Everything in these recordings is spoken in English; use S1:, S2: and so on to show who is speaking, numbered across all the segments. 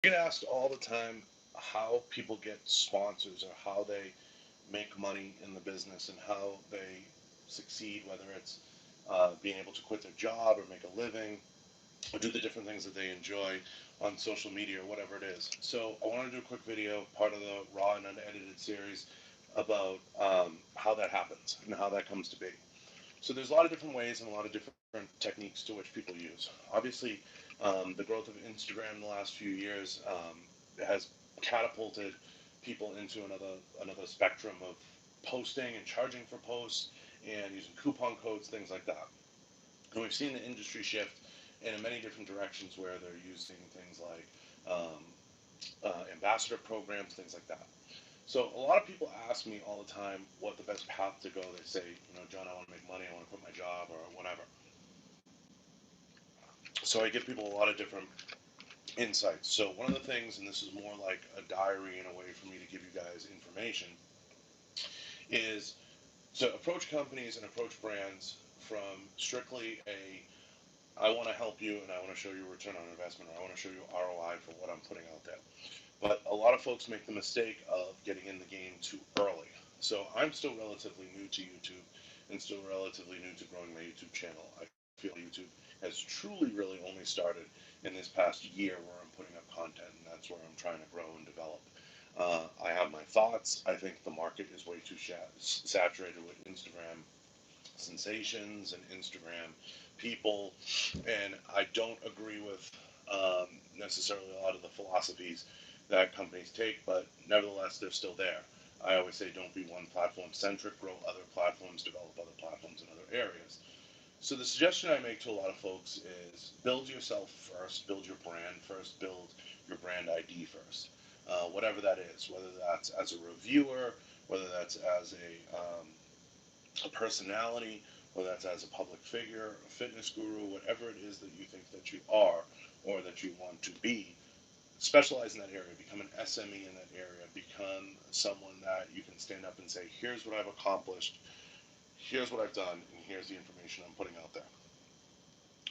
S1: I get asked all the time how people get sponsors or how they make money in the business and how they succeed, whether it's being able to quit their job or make a living or do the different things that they enjoy on social media or whatever it is. So I want to do a quick video, part of the raw and unedited series, about how that happens and how that comes to be. So there's a lot of different ways and a lot of different techniques to which people use. Obviously, the growth of Instagram in the last few years has catapulted people into another spectrum of posting and charging for posts and using coupon codes, things like that. And we've seen the industry shift in many different directions where they're using things like ambassador programs, things like that. So a lot of people ask me all the time what the best path to go. They say, John, I want to make money, I want to quit my job or whatever. So I give people a lot of different insights. So one of the things, and this is more like a diary in a way for me to give you guys information, is to approach companies and approach brands from strictly a I want to help you and I want to show you return on investment or I want to show you ROI for what I'm putting out there. But a lot of folks make the mistake of getting in the game too early. So I'm still relatively new to YouTube and still relatively new to growing my YouTube channel. I feel YouTube has truly really only started in this past year where I'm putting up content and that's where I'm trying to grow and develop. I have my thoughts. I think the market is way too saturated with Instagram sensations and Instagram people, and I don't agree with necessarily a lot of the philosophies that companies take, but nevertheless, they're still there. I always say don't be one platform centric, grow other platforms, develop other platforms in other areas. So the suggestion I make to a lot of folks is build yourself first, build your brand first, build your brand ID first. Whatever that is, whether that's as a reviewer, whether that's as a personality, whether that's as a public figure, a fitness guru, whatever it is that you think that you are or that you want to be, specialize in that area, become an SME in that area, become someone that you can stand up and say, here's what I've accomplished, here's what I've done, and here's the information I'm putting out there.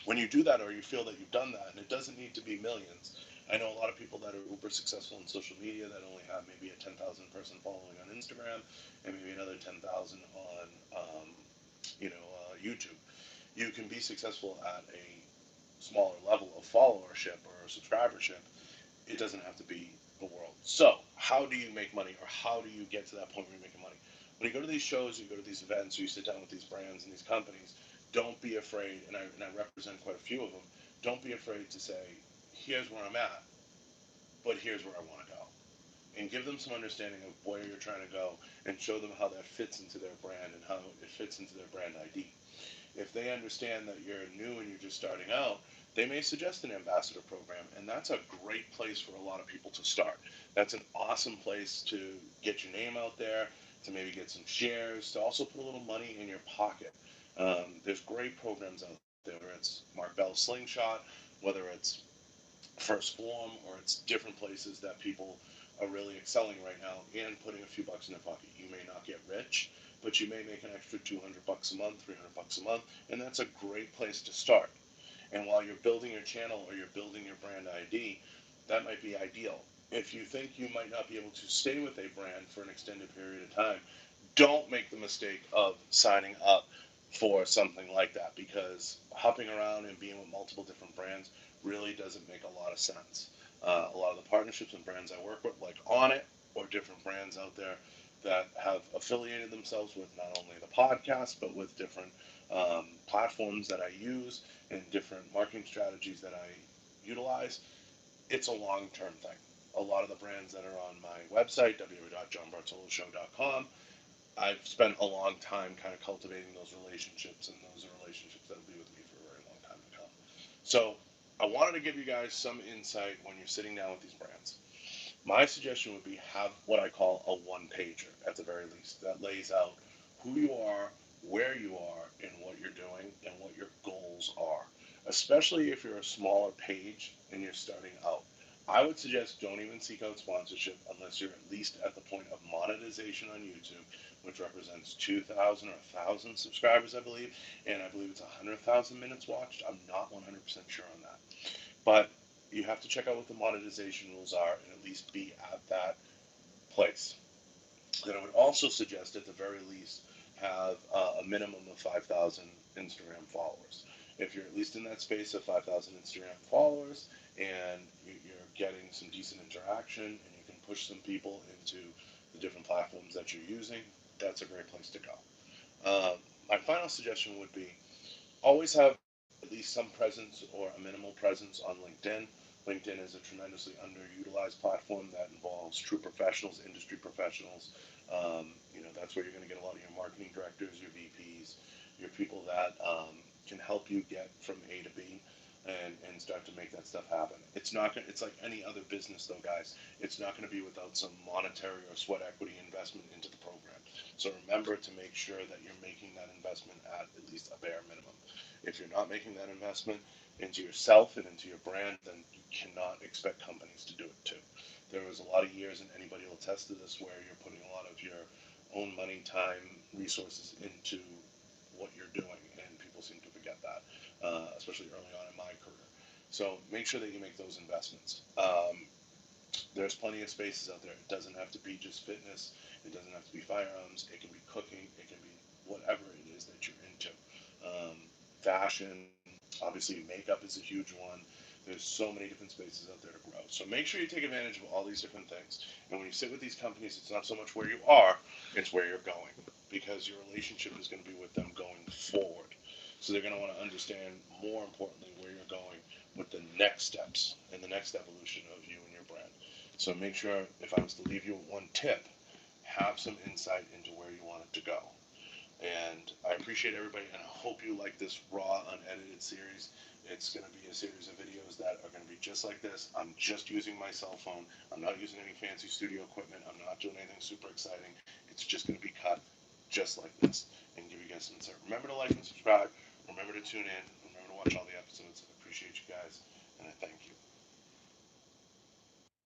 S1: When you do that or you feel that you've done that, and it doesn't need to be millions. I know a lot of people that are uber successful in social media that only have maybe a 10,000 person following on Instagram and maybe another 10,000 on YouTube. You can be successful at a smaller level of followership or subscribership. It doesn't have to be the world. So, how do you make money, or how do you get to that point where you're making money? When you go to these shows, you go to these events, or you sit down with these brands and these companies, don't be afraid, and I represent quite a few of them, don't be afraid to say, here's where I'm at, but here's where I want to go. And give them some understanding of where you're trying to go and show them how that fits into their brand and how it fits into their brand ID. If they understand that you're new and you're just starting out, they may suggest an ambassador program, and that's a great place for a lot of people to start. That's an awesome place to get your name out there, to maybe get some shares, to also put a little money in your pocket. There's great programs out there, whether it's Mark Bell's Slingshot, whether it's First Form, or it's different places that people are really excelling right now and putting a few bucks in their pocket. You may not get rich, but you may make an extra 200 bucks a month, 300 bucks a month, and that's a great place to start. And while you're building your channel or you're building your brand ID, that might be ideal. If you think you might not be able to stay with a brand for an extended period of time, don't make the mistake of signing up for something like that, because hopping around and being with multiple different brands really doesn't make a lot of sense. A lot of the partnerships and brands I work with, like Onnit, or different brands out there that have affiliated themselves with not only the podcast, but with different platforms that I use and different marketing strategies that I utilize, it's a long term thing. A lot of the brands that are on my website, www.johnbartoloshow.com, I've spent a long time kind of cultivating those relationships, and those are relationships that will be with me for a very long time to come. So I wanted to give you guys some insight when you're sitting down with these brands. My suggestion would be have what I call a one pager at the very least that lays out who you are, where you are, and what you're doing, and what your goals are. Especially if you're a smaller page and you're starting out. I would suggest don't even seek out sponsorship unless you're at least at the point of monetization on YouTube, which represents 2,000 or 1,000 subscribers, I believe, and I believe it's 100,000 minutes watched. I'm not 100% sure on that. But you have to check out what the monetization rules are and at least be at that place. Then I would also suggest, at the very least, have a minimum of 5,000 Instagram followers. If you're at least in that space of 5,000 Instagram followers and you're getting some decent interaction and you can push some people into the different platforms that you're using, that's a great place to go. My final suggestion would be always have at least some presence or a minimal presence on LinkedIn. LinkedIn is a tremendously underutilized platform that involves true professionals, industry professionals. That's where you're going to get a lot of your marketing directors, your VPs, your people that can help you get from A to B and start to make that stuff happen. It's not going. It's like any other business, though, guys. It's not going to be without some monetary or sweat equity investment into the program. So remember to make sure that you're making that investment at least a bare minimum. If you're not making that investment into yourself and into your brand, then you cannot expect companies to do it too. There was a lot of years, and anybody will attest to this, where you're putting a lot of your own money, time, resources into what you're doing, and people seem to forget that, especially early on in my career. So make sure that you make those investments. There's plenty of spaces out there. It doesn't have to be just fitness. It doesn't have to be firearms. It can be cooking. It can be whatever it is that you're into. Fashion, obviously, makeup is a huge one. There's so many different spaces out there to grow. So make sure you take advantage of all these different things. And when you sit with these companies, it's not so much where you are, it's where you're going. Because your relationship is going to be with them going forward. So they're going to want to understand, more importantly, where you're going with the next steps and the next evolution of you and your brand. So make sure, if I was to leave you with one tip, have some insight into where you want it to go. And I appreciate everybody, and I hope you like this raw, unedited series. It's going to be a series of videos that are going to be just like this. I'm just using my cell phone. I'm not using any fancy studio equipment. I'm not doing anything super exciting. It's just going to be cut just like this and give you guys some insight. Remember to like and subscribe. Remember to tune in. Remember to watch all the episodes.